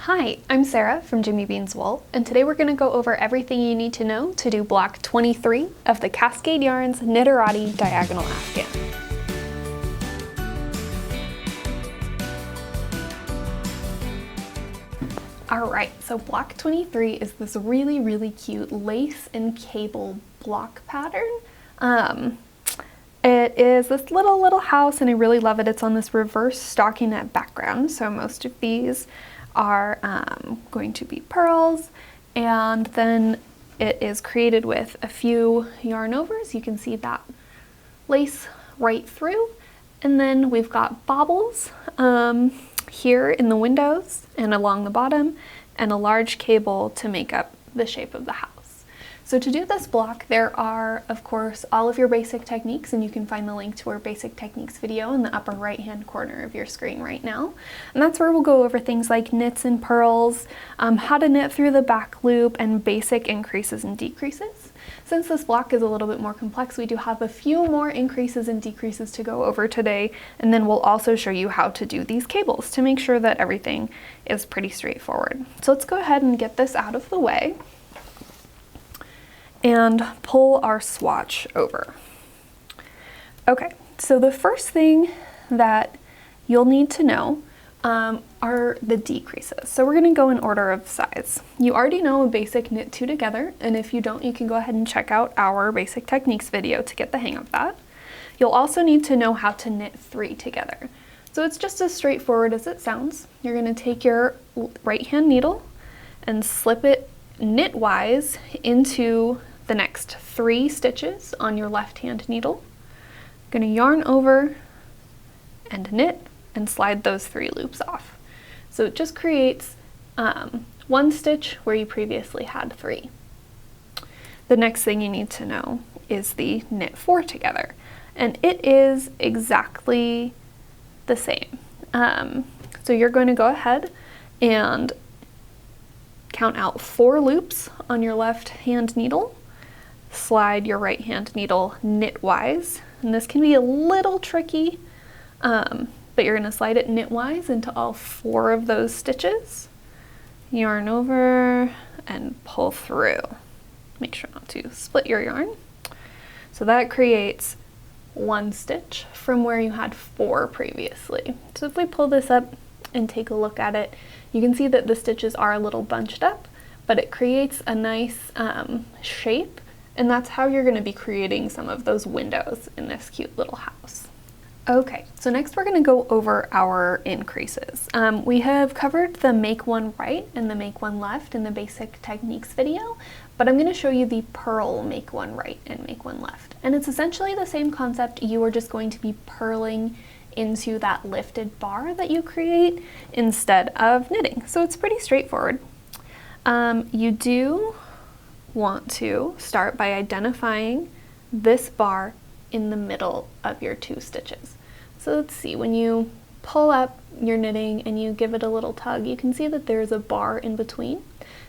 Hi, I'm Sarah from Jimmy Beans Wool, and today we're going to go over everything you need to know to do block 23 of the Cascade Yarns Knitterati Diagonal Afghan. Alright, so block 23 is this really cute lace and cable block pattern. It is this little house, and I really love it. It's on this reverse stockinette background, so most of these are going to be pearls, and then it is created with a few yarn overs. You can see that lace right through, and then we've got bobbles here in the windows and along the bottom, and a large cable to make up the shape of the house. So to do this block, there are, of course, all of your basic techniques, and you can find the link to our basic techniques video in the upper right-hand corner of your screen right now. And that's where we'll go over things like knits and purls, how to knit through the back loop, and basic increases and decreases. Since this block is a little bit more complex, we do have a few more increases and decreases to go over today, and then we'll also show you how to do these cables to make sure that everything is pretty straightforward. So let's go ahead and get this out of the way and pull our swatch over. Okay, so the first thing that you'll need to know are the decreases. So we're gonna go in order of size. You already know a basic knit 2 together, and if you don't, you can go ahead and check out our basic techniques video to get the hang of that. You'll also need to know how to knit 3 together. So it's just as straightforward as it sounds. You're gonna take your right hand needle and slip it knitwise into the next 3 stitches on your left hand needle. I'm gonna yarn over and knit and slide those 3 loops off. So it just creates 1 stitch where you previously had 3. The next thing you need to know is the knit 4 together, and it is exactly the same. So you're going to go ahead and count out 4 loops on your left hand needle, slide your right hand needle knitwise, and this can be a little tricky, but you're going to slide it knitwise into all 4 of those stitches, yarn over and pull through. Make sure not to split your yarn. So that creates 1 stitch from where you had 4 previously. So if we pull this up and take a look at it, you can see that the stitches are a little bunched up, but it creates a nice shape, and that's how you're going to be creating some of those windows in this cute little house. Okay, so next we're going to go over our increases. We have covered the make one right and the make one left in the basic techniques video, but I'm going to show you the purl make one right and make one left. And it's essentially the same concept. You are just going to be purling into that lifted bar that you create instead of knitting. So it's pretty straightforward. You do want to start by identifying this bar in the middle of your 2 stitches. So let's see, when you pull up your knitting and you give it a little tug, you can see that there's a bar in between,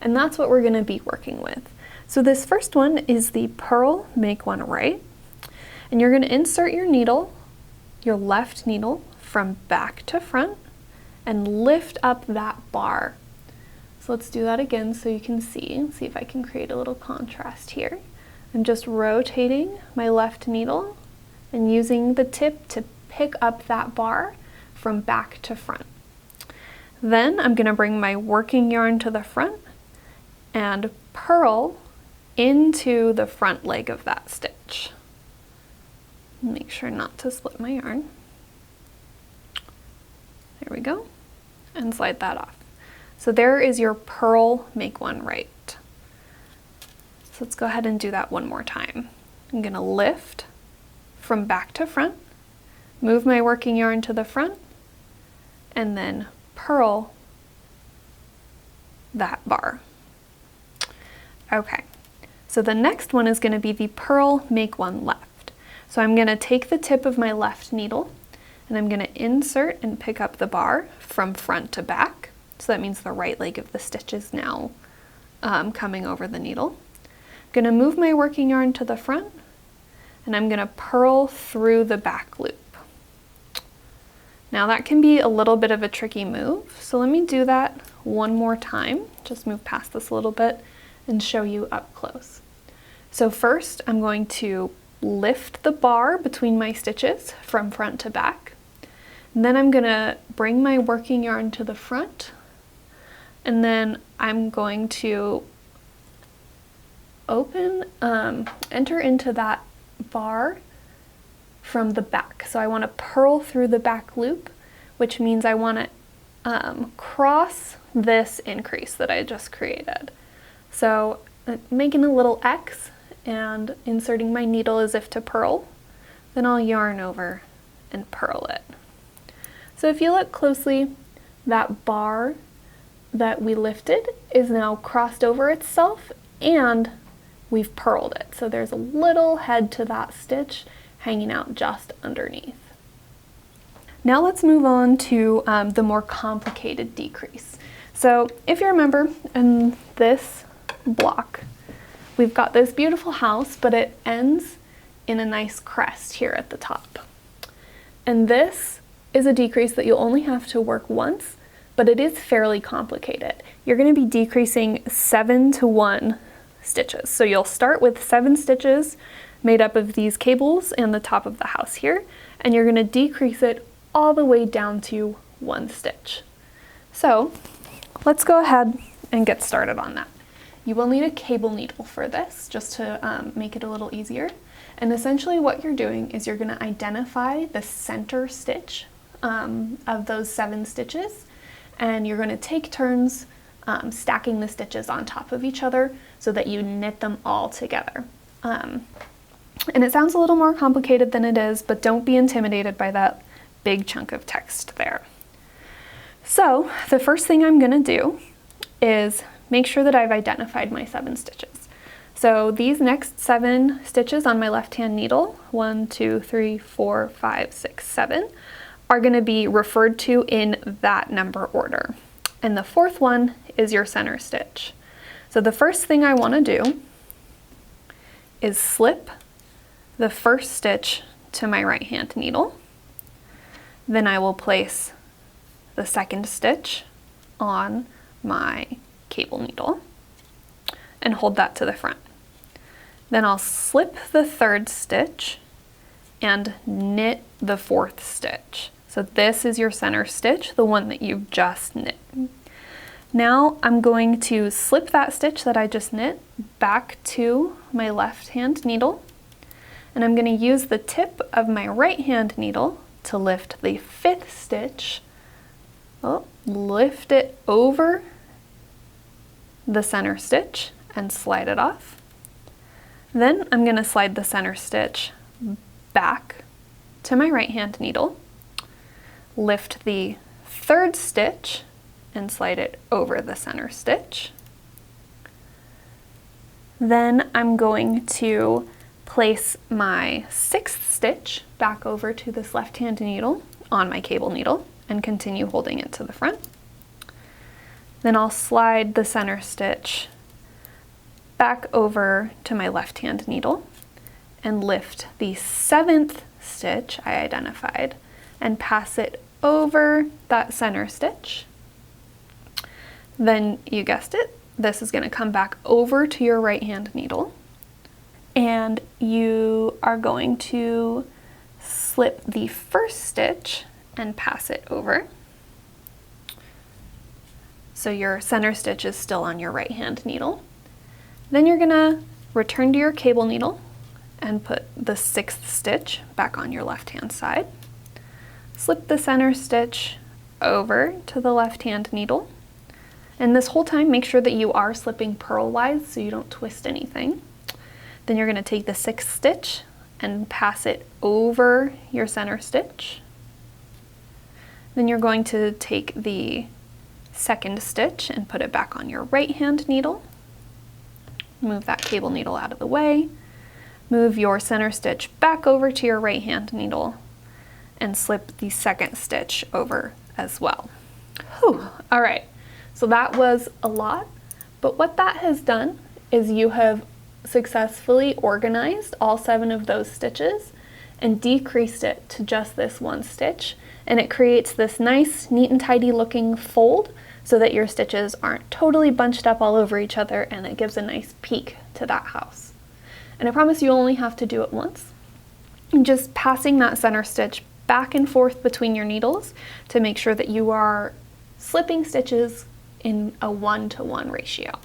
and that's what we're going to be working with. So this first one is the purl make one right, and you're going to insert your needle, your left needle, from back to front and lift up that bar. So let's do that again so you can see if I can create a little contrast here. I'm just rotating my left needle and using the tip to pick up that bar from back to front. Then I'm going to bring my working yarn to the front and purl into the front leg of that stitch. Make sure not to split my yarn. There we go. And slide that off. So there is your purl make one right. So let's go ahead and do that one more time. I'm going to lift from back to front, move my working yarn to the front, and then purl that bar. Okay, so the next one is going to be the purl make one left. So I'm going to take the tip of my left needle and I'm going to insert and pick up the bar from front to back. So that means the right leg of the stitch is now coming over the needle. I'm going to move my working yarn to the front and I'm going to purl through the back loop. Now that can be a little bit of a tricky move, so let me do that one more time. Just move past this a little bit and show you up close. So first I'm going to lift the bar between my stitches from front to back. And then I'm gonna bring my working yarn to the front, and then I'm going to enter into that bar from the back. So I want to purl through the back loop, which means I want to cross this increase that I just created. So making a little X and inserting my needle as if to purl, then I'll yarn over and purl it. So if you look closely, that bar that we lifted is now crossed over itself and we've purled it. So there's a little head to that stitch hanging out just underneath. Now let's move on to the more complicated decrease. So if you remember in this block, we've got this beautiful house, but it ends in a nice crest here at the top. And this is a decrease that you'll only have to work once, but it is fairly complicated. You're going to be decreasing 7 to 1 stitches. So you'll start with 7 stitches made up of these cables and the top of the house here, and you're going to decrease it all the way down to 1 stitch. So let's go ahead and get started on that. You will need a cable needle for this, just to make it a little easier. And essentially what you're doing is you're going to identify the center stitch of those 7 stitches, and you're going to take turns stacking the stitches on top of each other so that you knit them all together. And it sounds a little more complicated than it is, but don't be intimidated by that big chunk of text there. So the first thing I'm going to do is make sure that I've identified my 7 stitches. So these next 7 stitches on my left hand needle, 1, 2, 3, 4, 5, 6, 7, are going to be referred to in that number order. And the 4th one is your center stitch. So the first thing I want to do is slip the first stitch to my right hand needle. Then I will place the second stitch on my cable needle and hold that to the front. Then I'll slip the 3rd stitch and knit the 4th stitch. So this is your center stitch, the one that you've just knit. Now I'm going to slip that stitch that I just knit back to my left hand needle, and I'm going to use the tip of my right hand needle to lift the 5th stitch, lift it over the center stitch and slide it off. Then I'm going to slide the center stitch back to my right hand needle, lift the 3rd stitch and slide it over the center stitch. Then I'm going to place my 6th stitch back over to this left hand needle on my cable needle and continue holding it to the front. Then I'll slide the center stitch back over to my left hand needle and lift the 7th stitch I identified and pass it over that center stitch. Then you guessed it, this is going to come back over to your right hand needle, and you are going to slip the 1st stitch and pass it over. So your center stitch is still on your right hand needle. Then you're going to return to your cable needle and put the 6th stitch back on your left hand side. Slip the center stitch over to the left hand needle. And this whole time, make sure that you are slipping purlwise so you don't twist anything. Then you're going to take the 6th stitch and pass it over your center stitch. Then you're going to take the 2nd stitch and put it back on your right hand needle. Move that cable needle out of the way. Move your center stitch back over to your right hand needle and slip the 2nd stitch over as well. Whew. All right. So that was a lot, but what that has done is you have successfully organized all 7 of those stitches and decreased it to just this 1 stitch, and it creates this nice, neat and tidy looking fold so that your stitches aren't totally bunched up all over each other, and it gives a nice peek to that house. And I promise you only have to do it once. Just passing that center stitch back and forth between your needles to make sure that you are slipping stitches in a 1-to-1 ratio.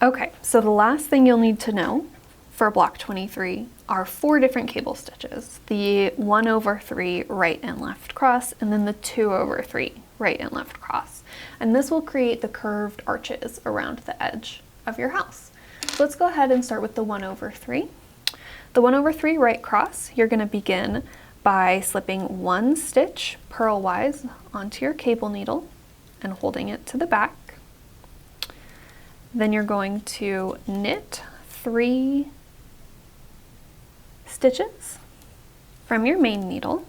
Okay, so the last thing you'll need to know for block 23 are 4 different cable stitches. The 1/3 right and left cross, and then the 2/3 right and left cross. And this will create the curved arches around the edge of your house. So let's go ahead and start with the 1/3. The 1/3 right cross, you're going to begin by slipping 1 stitch purlwise onto your cable needle and holding it to the back. Then you're going to knit 3 stitches from your main needle.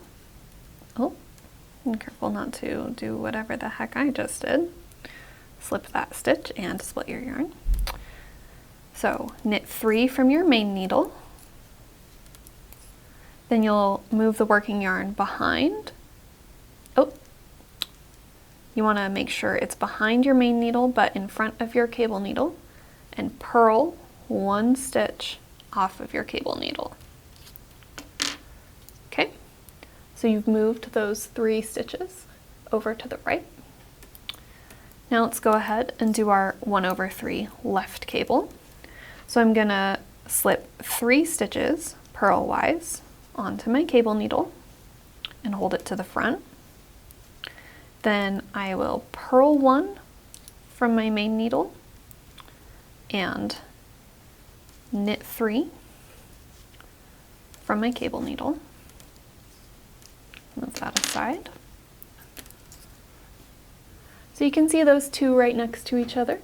Oh, be careful not to do whatever the heck I just did. Slip that stitch and split your yarn. So knit 3 from your main needle. Then you'll move the working yarn behind. Oh, you want to make sure it's behind your main needle but in front of your cable needle, and purl 1 stitch off of your cable needle. Okay, so you've moved those 3 stitches over to the right. Now let's go ahead and do our 1/3 left cable. So I'm gonna slip 3 stitches purlwise onto my cable needle and hold it to the front. Then I will purl 1 from my main needle and knit 3 from my cable needle. Move that aside. So you can see those 2 right next to each other.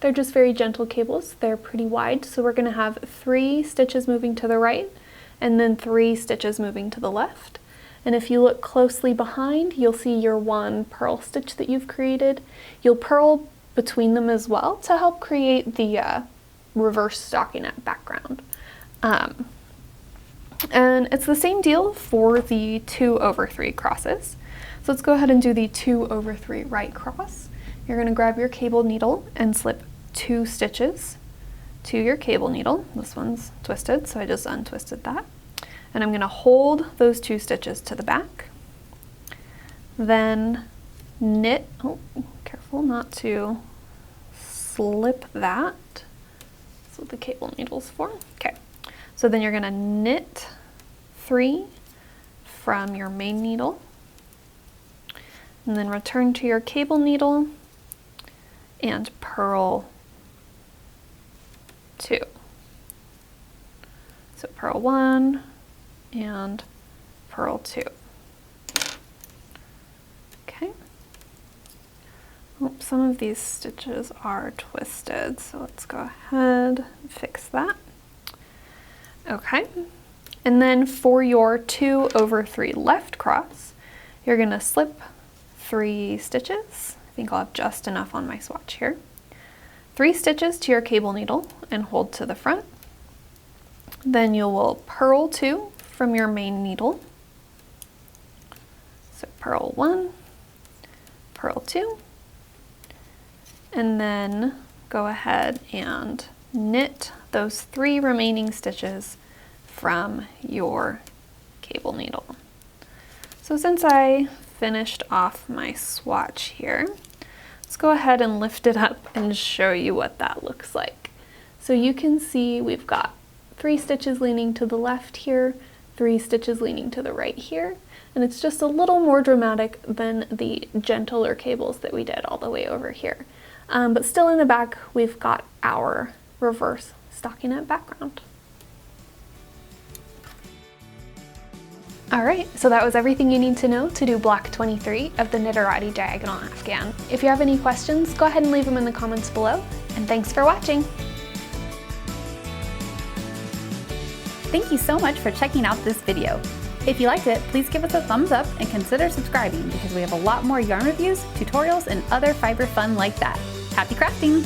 They're just very gentle cables. They're pretty wide, so we're going to have 3 stitches moving to the right and then 3 stitches moving to the left. And if you look closely behind, you'll see your 1 purl stitch that you've created. You'll purl between them as well to help create the reverse stockinette background. And it's the same deal for the 2/3 crosses. So let's go ahead and do the 2/3 right cross. You're going to grab your cable needle and slip 2 stitches to your cable needle. This one's twisted, so I just untwisted that. And I'm going to hold those 2 stitches to the back. Then knit, oh, careful not to slip that. That's what the cable needle's for. Okay, so then you're going to knit 3 from your main needle, and then return to your cable needle and purl 2. So purl 1 and purl 2. Okay. Oh, some of these stitches are twisted, so let's go ahead and fix that. Okay, and then for your 2/3 left cross, you're going to slip 3 stitches. I think I'll have just enough on my swatch here. 3 stitches to your cable needle and hold to the front. Then you will purl 2 from your main needle. So purl 1, purl 2, and then go ahead and knit those 3 remaining stitches from your cable needle. So since I finished off my swatch here, let's go ahead and lift it up and show you what that looks like. So you can see we've got 3 stitches leaning to the left here, 3 stitches leaning to the right here, and it's just a little more dramatic than the gentler cables that we did all the way over here. But still in the back, we've got our reverse stockinette background. Alright, so that was everything you need to know to do block 23 of the Knitterati Diagonal Afghan. If you have any questions, go ahead and leave them in the comments below, and thanks for watching! Thank you so much for checking out this video. If you liked it, please give us a thumbs up and consider subscribing because we have a lot more yarn reviews, tutorials, and other fiber fun like that. Happy crafting!